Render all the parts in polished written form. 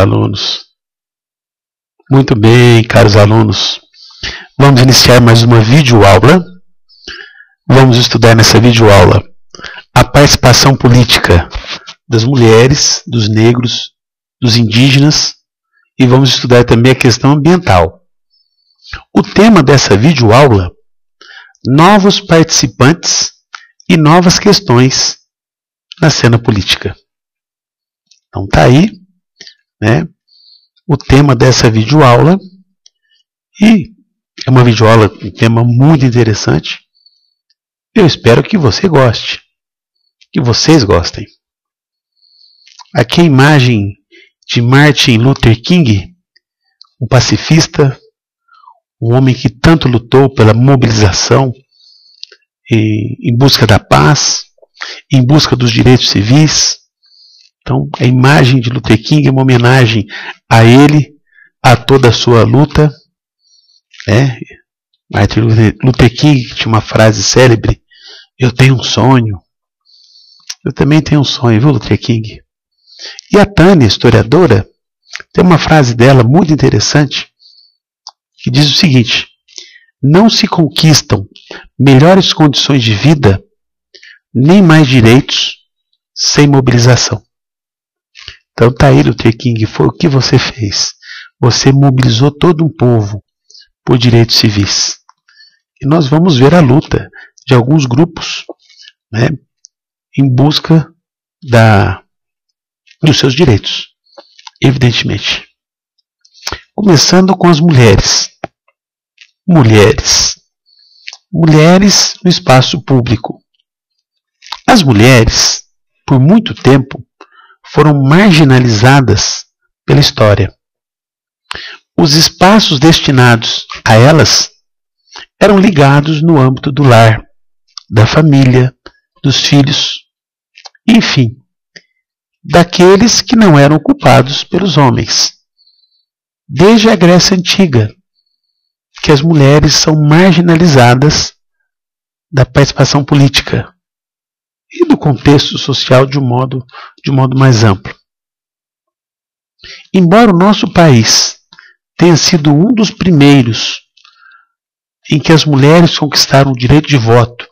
alunos. Muito bem, caros alunos. Vamos iniciar mais uma videoaula. Vamos estudar nessa videoaula a participação política das mulheres, dos negros, dos indígenas e vamos estudar também a questão ambiental. O tema dessa videoaula: novos participantes e novas questões na cena política. Então tá aí, né, o tema dessa videoaula, e é uma videoaula, um tema muito interessante. Eu espero que você goste, que vocês gostem. Aqui a imagem de Martin Luther King, um pacifista, um homem que tanto lutou pela mobilização em busca da paz, em busca dos direitos civis. Então, a imagem de Luther King é uma homenagem a ele, a toda a sua luta. Martin Luther King tinha uma frase célebre: eu tenho um sonho. Eu também tenho um sonho, viu, Luther King? E a Tânia, historiadora, tem uma frase dela muito interessante, que diz o seguinte: não se conquistam melhores condições de vida, nem mais direitos, sem mobilização. Então tá aí, Luther King, foi o que você fez. Você mobilizou todo um povo por direitos civis. E nós vamos ver a luta de alguns grupos, né, em busca dos seus direitos, evidentemente. Começando com as mulheres. Mulheres no espaço público. As mulheres, por muito tempo, foram marginalizadas pela história. Os espaços destinados a elas eram ligados no âmbito do lar, da família, dos filhos, enfim, daqueles que não eram ocupados pelos homens. Desde a Grécia Antiga, que as mulheres são marginalizadas da participação política e do contexto social de um modo mais amplo. Embora o nosso país tenha sido um dos primeiros em que as mulheres conquistaram o direito de voto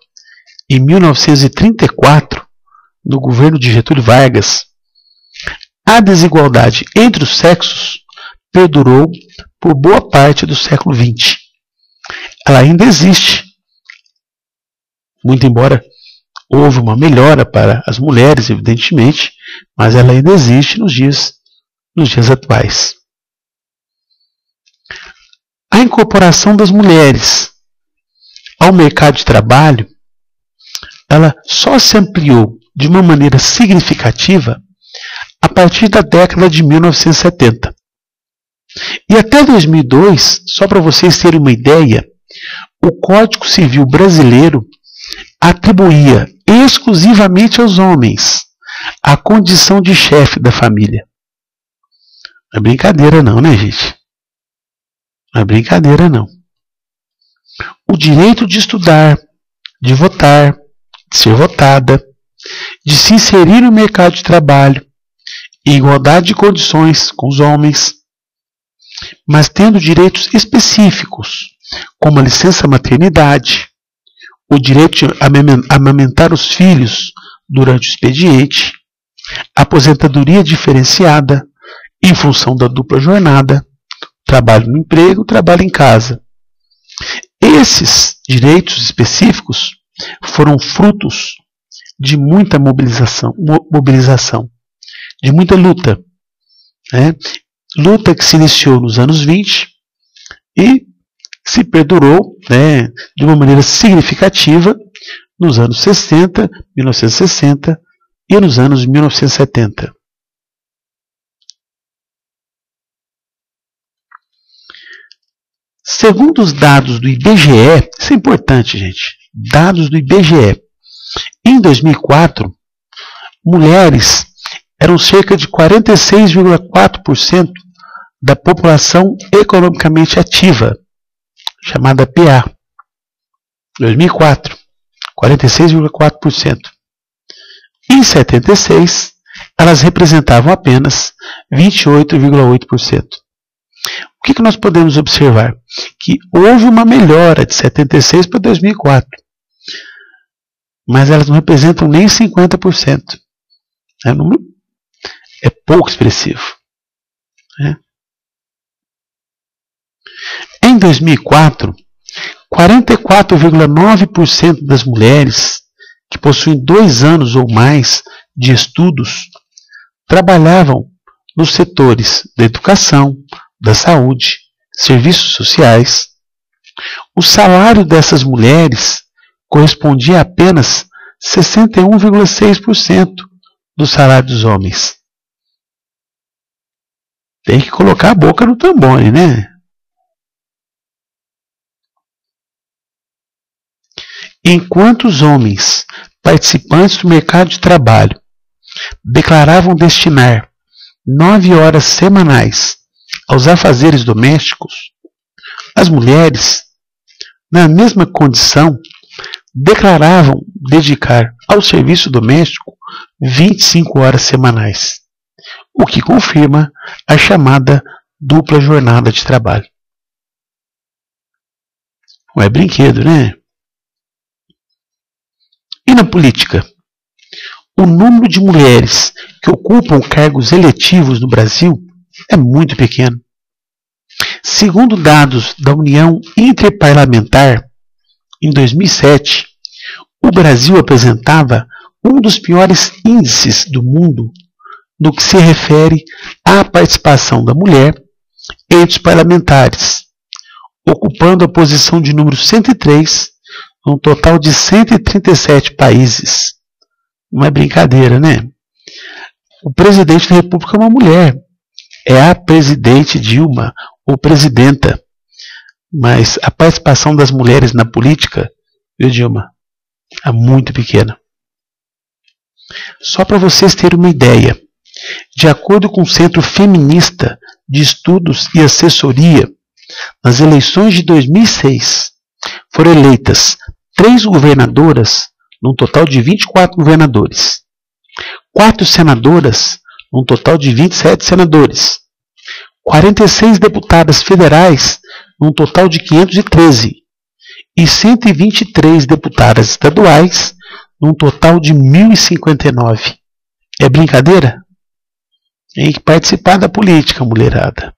em 1934, no governo de Getúlio Vargas, a desigualdade entre os sexos perdurou por boa parte do século XX. Ela ainda existe, muito embora houve uma melhora para as mulheres, evidentemente, mas ela ainda existe nos dias atuais. A incorporação das mulheres ao mercado de trabalho, ela só se ampliou de uma maneira significativa a partir da década de 1970. E até 2002, só para vocês terem uma ideia, o Código Civil brasileiro atribuía exclusivamente aos homens a condição de chefe da família. Não é brincadeira não, né, gente? Não é brincadeira não. O direito de estudar, de votar, de ser votada, de se inserir no mercado de trabalho, em igualdade de condições com os homens, mas tendo direitos específicos, como a licença maternidade, o direito de amamentar os filhos durante o expediente, aposentadoria diferenciada em função da dupla jornada, trabalho no emprego, trabalho em casa. Esses direitos específicos foram frutos de muita mobilização, de muita luta. Luta que se iniciou nos anos 20 e se perdurou, de uma maneira significativa nos anos 60, 1960 e nos anos 1970. Segundo os dados do IBGE, isso é importante, gente, dados do IBGE, em 2004, mulheres eram cerca de 46,4% da população economicamente ativa, chamada PA. 2004, 46,4%. Em 76, elas representavam apenas 28,8%. O que nós podemos observar? Que houve uma melhora de 76 para 2004, mas elas não representam nem 50%. É pouco expressivo. Em 2004, 44,9% das mulheres que possuem 2 anos ou mais de estudos trabalhavam nos setores da educação, da saúde, serviços sociais. O salário dessas mulheres correspondia a apenas 61,6% do salário dos homens. Tem que colocar a boca no tambor, né? Enquanto os homens participantes do mercado de trabalho declaravam destinar 9 horas semanais aos afazeres domésticos, as mulheres, na mesma condição, declaravam dedicar ao serviço doméstico 25 horas semanais, o que confirma a chamada dupla jornada de trabalho. Não é brinquedo, né? E na política? O número de mulheres que ocupam cargos eletivos no Brasil é muito pequeno. Segundo dados da União Interparlamentar, em 2007, o Brasil apresentava um dos piores índices do mundo no que se refere à participação da mulher entre os parlamentares, ocupando a posição de número 103, num total de 137 países. Não é brincadeira, né? O presidente da República é uma mulher. É a presidente Dilma, ou presidenta. Mas a participação das mulheres na política, viu, Dilma, é muito pequena. Só para vocês terem uma ideia, de acordo com o Centro Feminista de Estudos e Assessoria, nas eleições de 2006, foram eleitas 3 governadoras, num total de 24 governadores, 4 senadoras, num total de 27 senadores, 46 deputadas federais, num total de 513, e 123 deputadas estaduais, num total de 1.059. É brincadeira? Tem que participar da política, mulherada.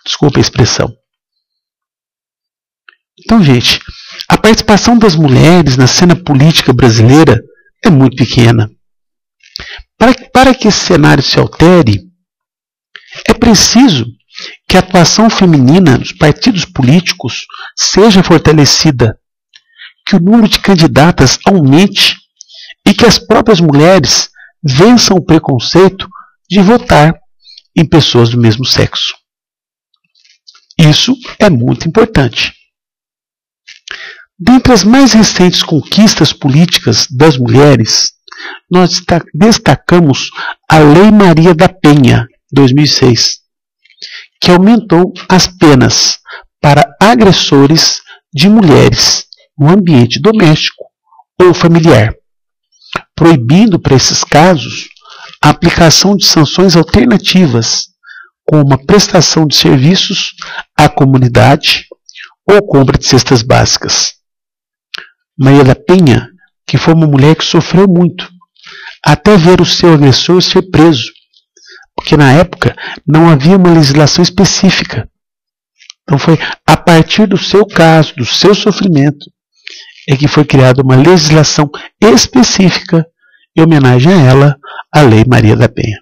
Desculpa a expressão. Então, gente, a participação das mulheres na cena política brasileira é muito pequena. Para que esse cenário se altere, é preciso que a atuação feminina nos partidos políticos seja fortalecida, que o número de candidatas aumente e que as próprias mulheres vençam o preconceito de votar em pessoas do mesmo sexo. Isso é muito importante. Dentre as mais recentes conquistas políticas das mulheres, nós destacamos a Lei Maria da Penha, 2006, que aumentou as penas para agressores de mulheres no ambiente doméstico ou familiar, proibindo para esses casos a aplicação de sanções alternativas, como a prestação de serviços à comunidade ou compra de cestas básicas. Maria da Penha, que foi uma mulher que sofreu muito, até ver o seu agressor ser preso, porque na época não havia uma legislação específica. Então foi a partir do seu caso, do seu sofrimento, é que foi criada uma legislação específica em homenagem a ela, a Lei Maria da Penha.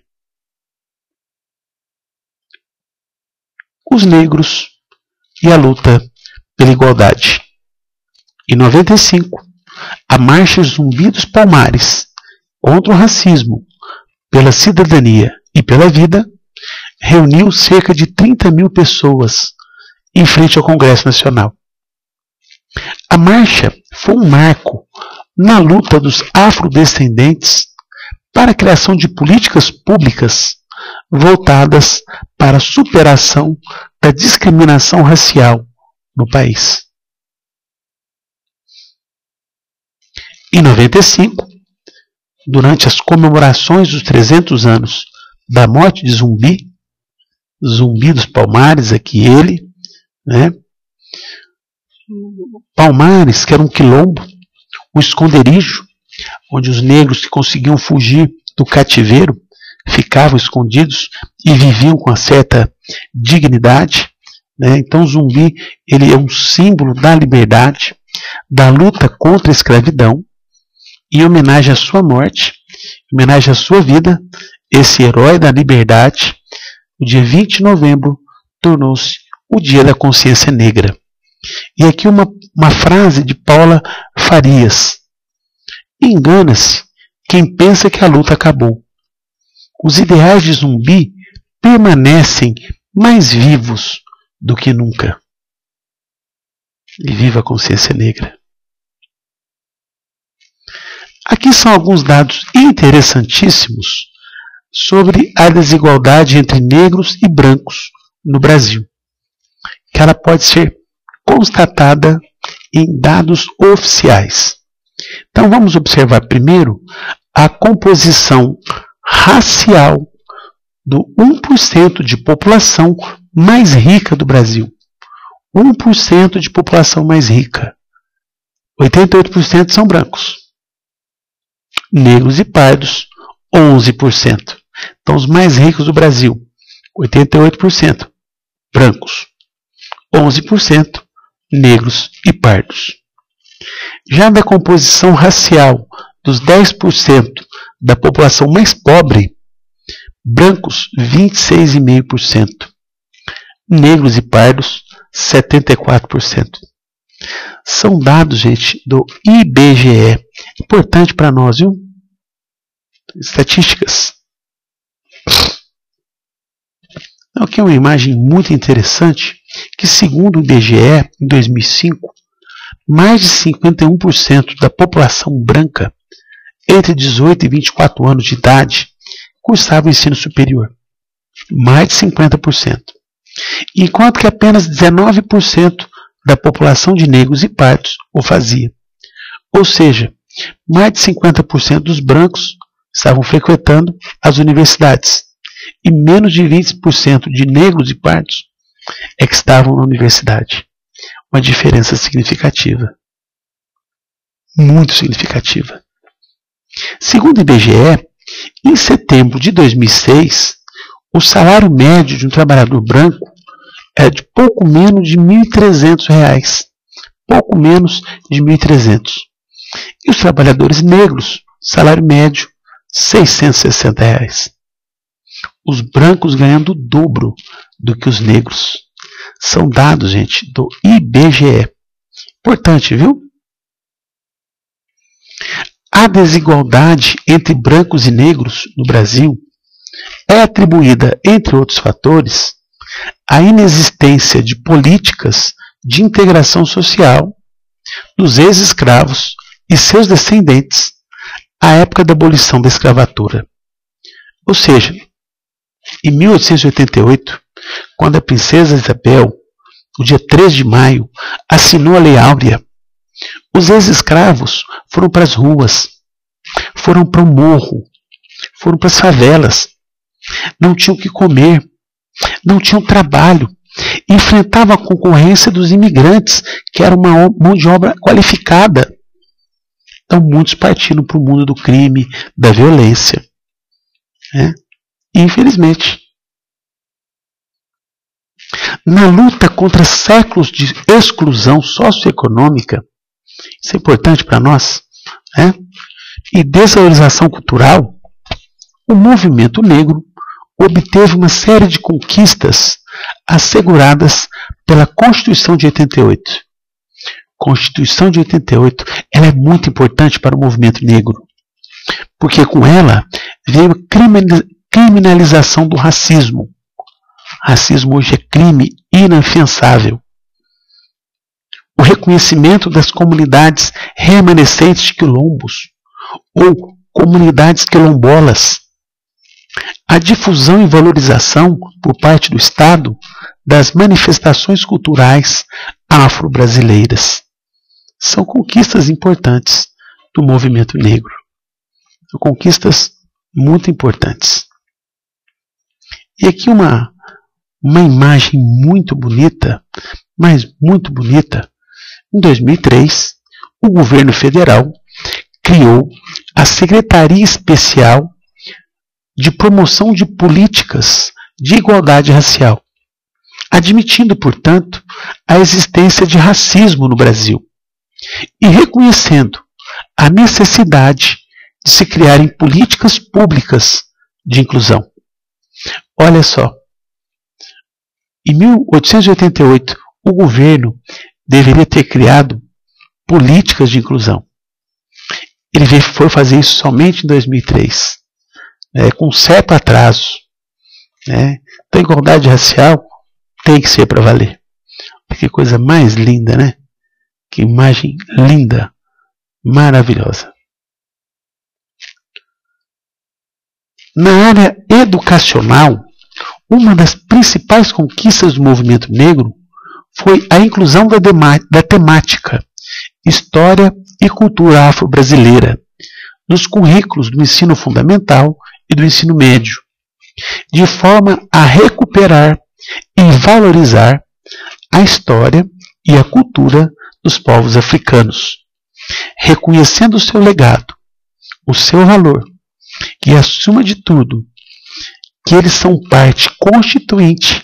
Os negros e a luta pela igualdade. Em 95, a Marcha Zumbi dos Palmares contra o racismo, pela cidadania e pela vida, reuniu cerca de 30 mil pessoas em frente ao Congresso Nacional. A marcha foi um marco na luta dos afrodescendentes para a criação de políticas públicas voltadas para a superação da discriminação racial no país. Em 95, durante as comemorações dos 300 anos da morte de Zumbi, Zumbi dos Palmares, aqui ele, né? Palmares, que era um quilombo, um esconderijo, onde os negros que conseguiam fugir do cativeiro ficavam escondidos e viviam com uma certa dignidade, né? Então Zumbi, ele é um símbolo da liberdade, da luta contra a escravidão. Em homenagem à sua morte, em homenagem à sua vida, esse herói da liberdade, o dia 20 de novembro tornou-se o Dia da Consciência Negra. E aqui uma frase de Paula Farias: engana-se quem pensa que a luta acabou. Os ideais de Zumbi permanecem mais vivos do que nunca. E viva a consciência negra. Aqui são alguns dados interessantíssimos sobre a desigualdade entre negros e brancos no Brasil, que ela pode ser constatada em dados oficiais. Então vamos observar primeiro a composição racial do 1% de população mais rica do Brasil. 1% de população mais rica. 88% são brancos. Negros e pardos, 11%. Então os mais ricos do Brasil, 88% brancos, 11% negros e pardos. Já da composição racial dos 10% da população mais pobre, brancos 26,5%, negros e pardos 74%. São dados, gente, do IBGE. Importante para nós, viu? Estatísticas. Aqui é uma imagem muito interessante que, segundo o IBGE, em 2005, mais de 51% da população branca entre 18 e 24 anos de idade cursava o ensino superior. Mais de 50%. Enquanto que apenas 19% da população de negros e pardos o fazia. Ou seja, mais de 50% dos brancos estavam frequentando as universidades e menos de 20% de negros e pardos é que estavam na universidade. Uma diferença significativa. Muito significativa. Segundo o IBGE, em setembro de 2006, o salário médio de um trabalhador branco é de pouco menos de R$ 1.300. Pouco menos de R$ 1.300. E os trabalhadores negros, salário médio, R$ 660. Os brancos ganhando o dobro do que os negros. São dados, gente, do IBGE. Importante, viu? A desigualdade entre brancos e negros no Brasil é atribuída, entre outros fatores, à inexistência de políticas de integração social dos ex-escravos e seus descendentes à época da abolição da escravatura. Ou seja, em 1888, quando a princesa Isabel, no dia 3 de maio, assinou a Lei Áurea, os ex-escravos foram para as ruas, foram para o morro, foram para as favelas, não tinham o que comer, não tinham trabalho, enfrentavam a concorrência dos imigrantes, que era uma mão de obra qualificada. Então muitos partiram para o mundo do crime, da violência. Infelizmente. Na luta contra séculos de exclusão socioeconômica, isso é importante para nós, e desvalorização cultural, o movimento negro obteve uma série de conquistas asseguradas pela Constituição de 88. Constituição de 88, ela é muito importante para o movimento negro, porque com ela veio a criminalização do racismo. Racismo hoje é crime inafiançável. O reconhecimento das comunidades remanescentes de quilombos ou comunidades quilombolas. A difusão e valorização por parte do Estado das manifestações culturais afro-brasileiras. São conquistas importantes do movimento negro. conquistas muito importantes. E aqui uma imagem muito bonita, mas muito bonita. Em 2003, o governo federal criou a Secretaria Especial de Promoção de Políticas de Igualdade Racial, admitindo, portanto, a existência de racismo no Brasil e reconhecendo a necessidade de se criarem políticas públicas de inclusão. Olha só, em 1888, o governo deveria ter criado políticas de inclusão. Ele foi fazer isso somente em 2003, com certo atraso. Então, a igualdade racial tem que ser para valer. Que coisa mais linda, né? Que imagem linda, maravilhosa. Na área educacional, uma das principais conquistas do movimento negro foi a inclusão da temática História e Cultura Afro-Brasileira nos currículos do ensino fundamental e do ensino médio, de forma a recuperar e valorizar a história e a cultura dos povos africanos, reconhecendo o seu legado, o seu valor e, acima de tudo, que eles são parte constituinte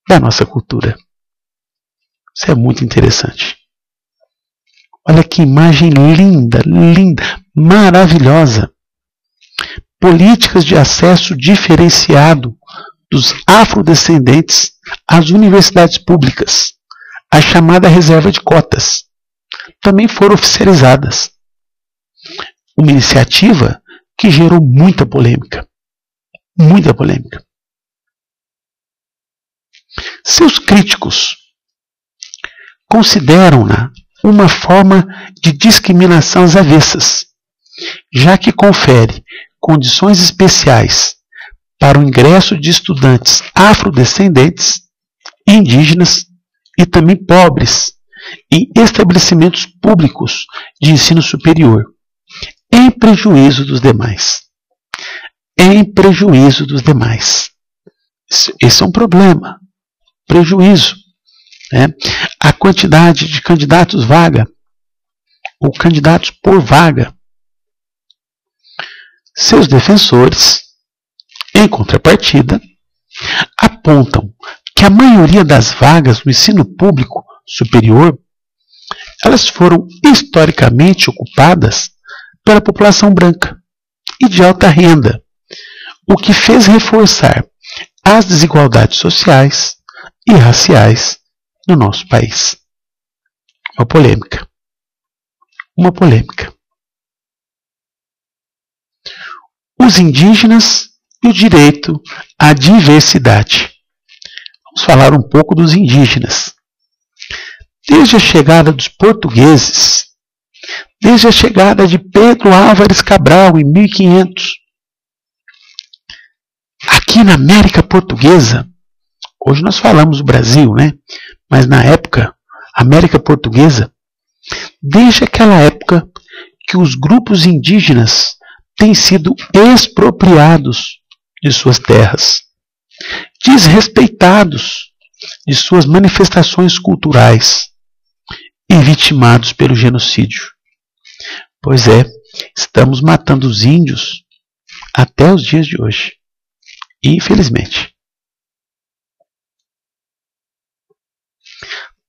da nossa cultura. Isso é muito interessante. Olha que imagem linda, linda, maravilhosa. Políticas de acesso diferenciado dos afrodescendentes às universidades públicas, a chamada reserva de cotas, também foram oficializadas. Uma iniciativa que gerou muita polêmica. Muita polêmica. Seus críticos consideram-na uma forma de discriminação às avessas, já que confere condições especiais para o ingresso de estudantes afrodescendentes, indígenas e também pobres em estabelecimentos públicos de ensino superior, em prejuízo dos demais. Em prejuízo dos demais. Esse é um problema. Prejuízo. A quantidade de candidatos vaga, ou candidatos por vaga. Seus defensores, em contrapartida, apontam que a maioria das vagas no ensino público superior, elas foram historicamente ocupadas pela população branca e de alta renda, o que fez reforçar as desigualdades sociais e raciais no nosso país. Uma polêmica. Uma polêmica. Os indígenas e o direito à diversidade. Vamos falar um pouco dos indígenas. Desde a chegada dos portugueses, desde a chegada de Pedro Álvares Cabral em 1500, aqui na América Portuguesa, hoje nós falamos do Brasil, né? Mas na época, América Portuguesa, desde aquela época que os grupos indígenas têm sido expropriados de suas terras, desrespeitados de suas manifestações culturais e vitimados pelo genocídio. Pois é, estamos matando os índios até os dias de hoje. Infelizmente.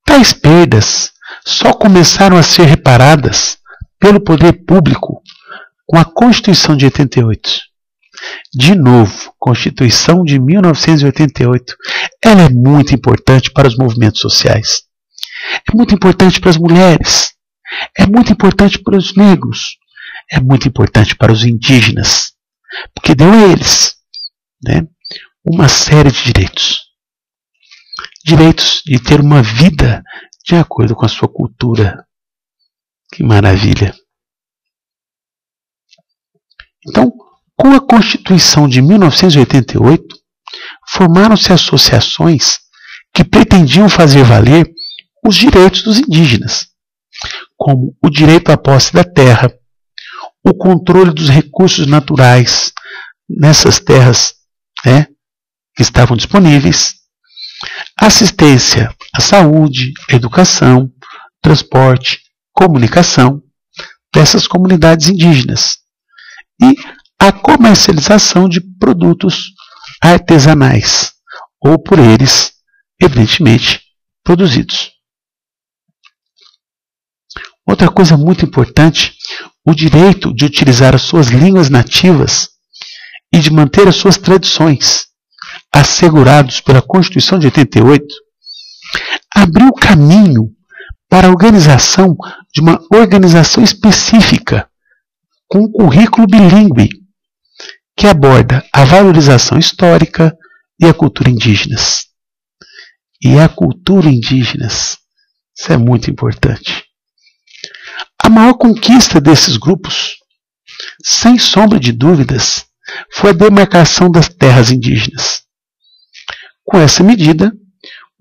Tais perdas só começaram a ser reparadas pelo poder público com a Constituição de 88. De novo, Constituição de 1988, ela é muito importante para os movimentos sociais. É muito importante para as mulheres. É muito importante para os negros. É muito importante para os indígenas. Porque deu a eles, uma série de direitos. Direitos de ter uma vida de acordo com a sua cultura. Que maravilha! Então, com a Constituição de 1988, formaram-se associações que pretendiam fazer valer os direitos dos indígenas, como o direito à posse da terra, o controle dos recursos naturais nessas terras, que estavam disponíveis, assistência à saúde, educação, transporte, comunicação dessas comunidades indígenas e a comercialização de produtos artesanais ou por eles, evidentemente, produzidos. Outra coisa muito importante, o direito de utilizar as suas línguas nativas e de manter as suas tradições, assegurados pela Constituição de 88, abriu caminho para a organização de uma organização específica com um currículo bilíngue que aborda a valorização histórica e a cultura indígenas. E a cultura indígenas, isso é muito importante. A maior conquista desses grupos, sem sombra de dúvidas, foi a demarcação das terras indígenas. Com essa medida,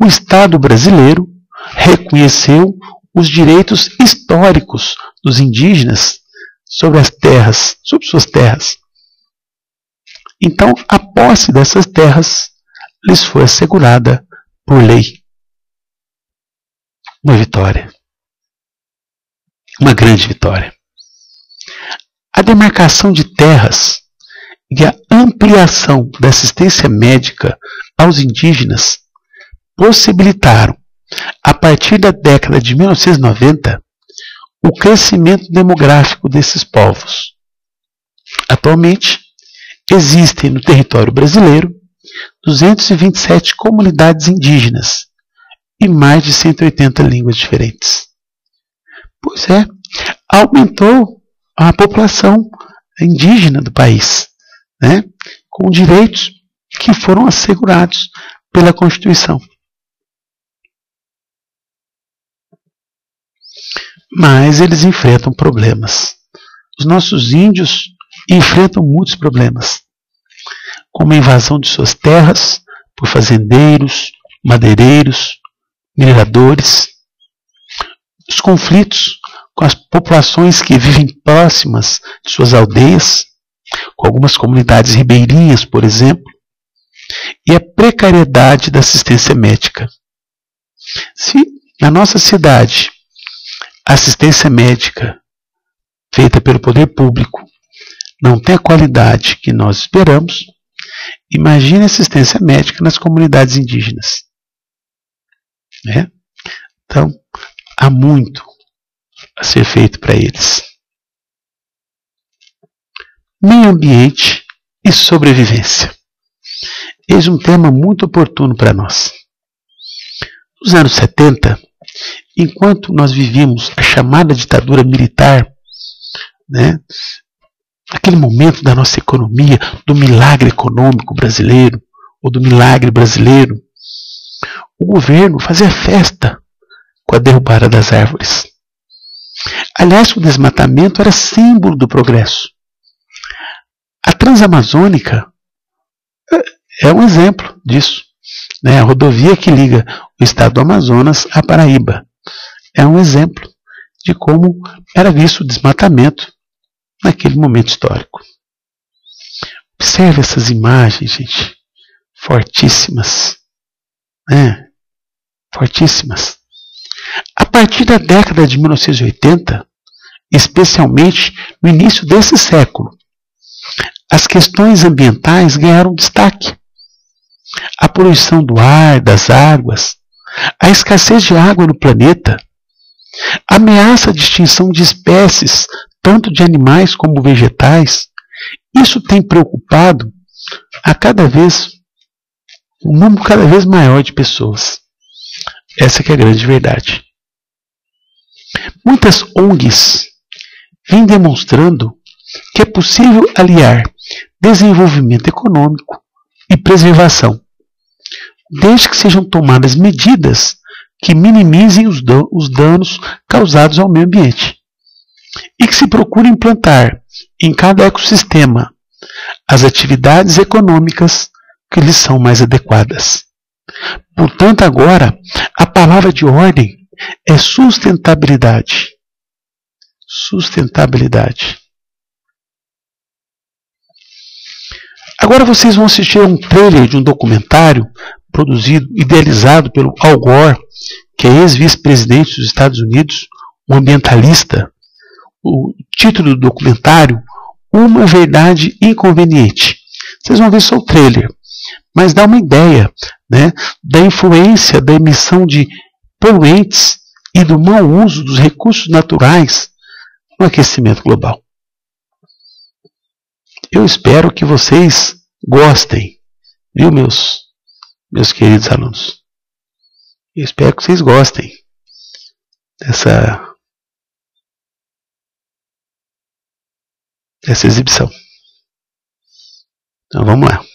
o Estado brasileiro reconheceu os direitos históricos dos indígenas sobre as terras, sobre suas terras. Então, a posse dessas terras lhes foi assegurada por lei. Uma vitória. Uma grande vitória. A demarcação de terras e a ampliação da assistência médica aos indígenas possibilitaram, a partir da década de 1990, o crescimento demográfico desses povos. Atualmente, existem no território brasileiro 227 comunidades indígenas e mais de 180 línguas diferentes. Pois é, aumentou a população indígena do país, com direitos que foram assegurados pela Constituição. Mas eles enfrentam problemas. Os nossos índios enfrentam muitos problemas, como a invasão de suas terras por fazendeiros, madeireiros, mineradores, os conflitos com as populações que vivem próximas de suas aldeias, com algumas comunidades ribeirinhas, por exemplo, e a precariedade da assistência médica. Se na nossa cidade a assistência médica feita pelo poder público não tem a qualidade que nós esperamos, imagine a assistência médica nas comunidades indígenas. Então, há muito a ser feito para eles. Meio ambiente e sobrevivência. Eis um tema muito oportuno para nós. Nos anos 70, enquanto nós vivíamos a chamada ditadura militar, aquele momento da nossa economia, do milagre econômico brasileiro, ou do milagre brasileiro, o governo fazia festa com a derrubada das árvores. Aliás, o desmatamento era símbolo do progresso. A Transamazônica é um exemplo disso. A rodovia que liga o estado do Amazonas à Paraíba é um exemplo de como era visto o desmatamento naquele momento histórico. Observe essas imagens, gente, fortíssimas. Fortíssimas. A partir da década de 1980, especialmente no início desse século, as questões ambientais ganharam destaque. A poluição do ar, das águas, a escassez de água no planeta, a ameaça de extinção de espécies, tanto de animais como vegetais, isso tem preocupado um número cada vez maior de pessoas. Essa que é a grande verdade. Muitas ONGs vêm demonstrando que é possível aliar desenvolvimento econômico e preservação, desde que sejam tomadas medidas que minimizem os danos causados ao meio ambiente e que se procure implantar em cada ecossistema as atividades econômicas que lhes são mais adequadas. Portanto, agora, a palavra de ordem é sustentabilidade. Sustentabilidade. Agora vocês vão assistir a um trailer de um documentário produzido, idealizado pelo Al Gore, que é ex-vice-presidente dos Estados Unidos, um ambientalista. O título do documentário, Uma Verdade Inconveniente. Vocês vão ver só o trailer, mas dá uma ideia, né, da influência da emissão de poluentes e do mau uso dos recursos naturais no aquecimento global. Eu espero que vocês gostem, viu, meus queridos alunos? Eu espero que vocês gostem dessa exibição. Então vamos lá.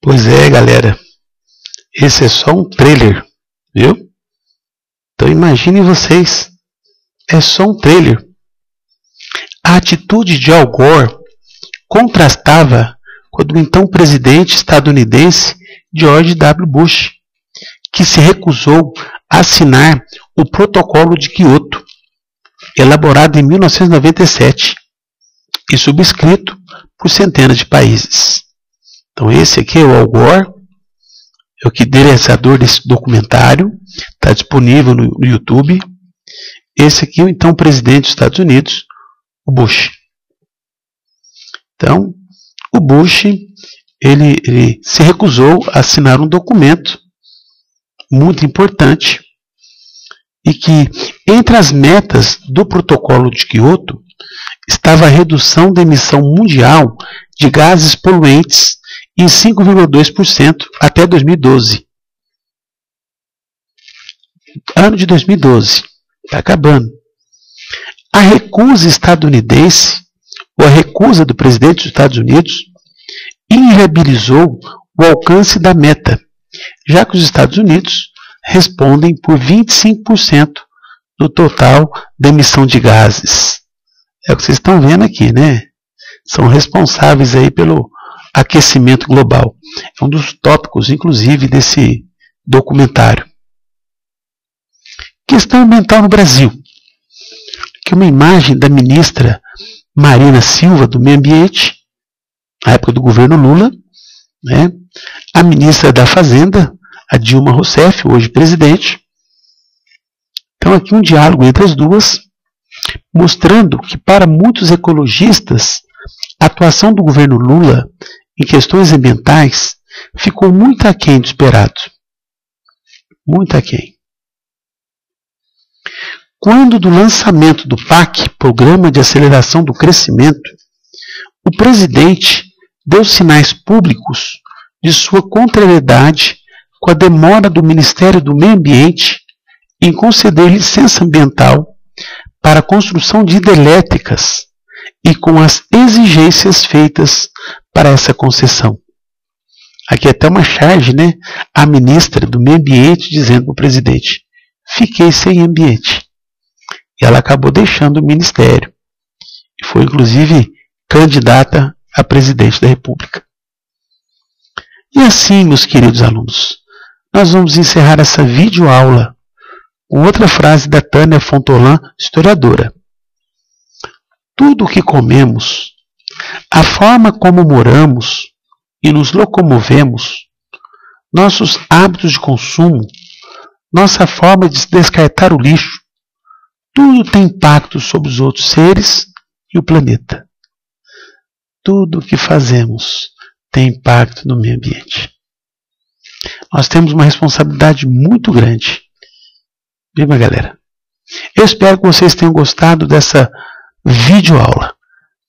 Pois é, galera. Esse é só um trailer, viu? Então imaginem vocês. É só um trailer. A atitude de Al Gore contrastava com a do então presidente estadunidense George W. Bush, que se recusou a assinar o Protocolo de Quioto, elaborado em 1997 e subscrito por centenas de países. Então esse aqui é o Al Gore, é o que idealizador desse documentário, está disponível no YouTube. Esse aqui é o então presidente dos Estados Unidos, o Bush. Então, o Bush ele se recusou a assinar um documento muito importante e que, entre as metas do Protocolo de Quioto, estava a redução da emissão mundial de gases poluentes em 5,2% até 2012. Ano de 2012. Está acabando. A recusa estadunidense, ou a recusa do presidente dos Estados Unidos, inviabilizou o alcance da meta, já que os Estados Unidos respondem por 25% do total da emissão de gases. É o que vocês estão vendo aqui, né? São responsáveis aí pelo aquecimento global. É um dos tópicos, inclusive, desse documentário. Questão ambiental no Brasil. Aqui é uma imagem da ministra Marina Silva, do Meio Ambiente, na época do governo Lula, né? A ministra da Fazenda, a Dilma Rousseff, hoje presidente. Então aqui um diálogo entre as duas, mostrando que para muitos ecologistas, a atuação do governo Lula em questões ambientais ficou muito aquém do esperado. Muito aquém. Quando do lançamento do PAC, Programa de Aceleração do Crescimento, o presidente deu sinais públicos de sua contrariedade com a demora do Ministério do Meio Ambiente em conceder licença ambiental para a construção de hidrelétricas e com as exigências feitas para essa concessão. Aqui até uma charge, né? A ministra do Meio Ambiente dizendo para o presidente: fiquei sem ambiente. E ela acabou deixando o ministério. E foi, inclusive, candidata a presidente da República. E assim, meus queridos alunos, nós vamos encerrar essa videoaula com outra frase da Tânia Fontolan, historiadora. Tudo o que comemos, a forma como moramos e nos locomovemos, nossos hábitos de consumo, nossa forma de descartar o lixo, tudo tem impacto sobre os outros seres e o planeta. Tudo o que fazemos tem impacto no meio ambiente. Nós temos uma responsabilidade muito grande. Viu, galera? Eu espero que vocês tenham gostado dessa videoaula.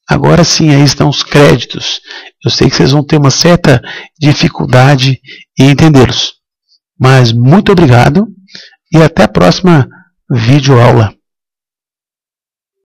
Agora sim, aí estão os créditos. Eu sei que vocês vão ter uma certa dificuldade em entendê-los. Mas muito obrigado e até a próxima videoaula.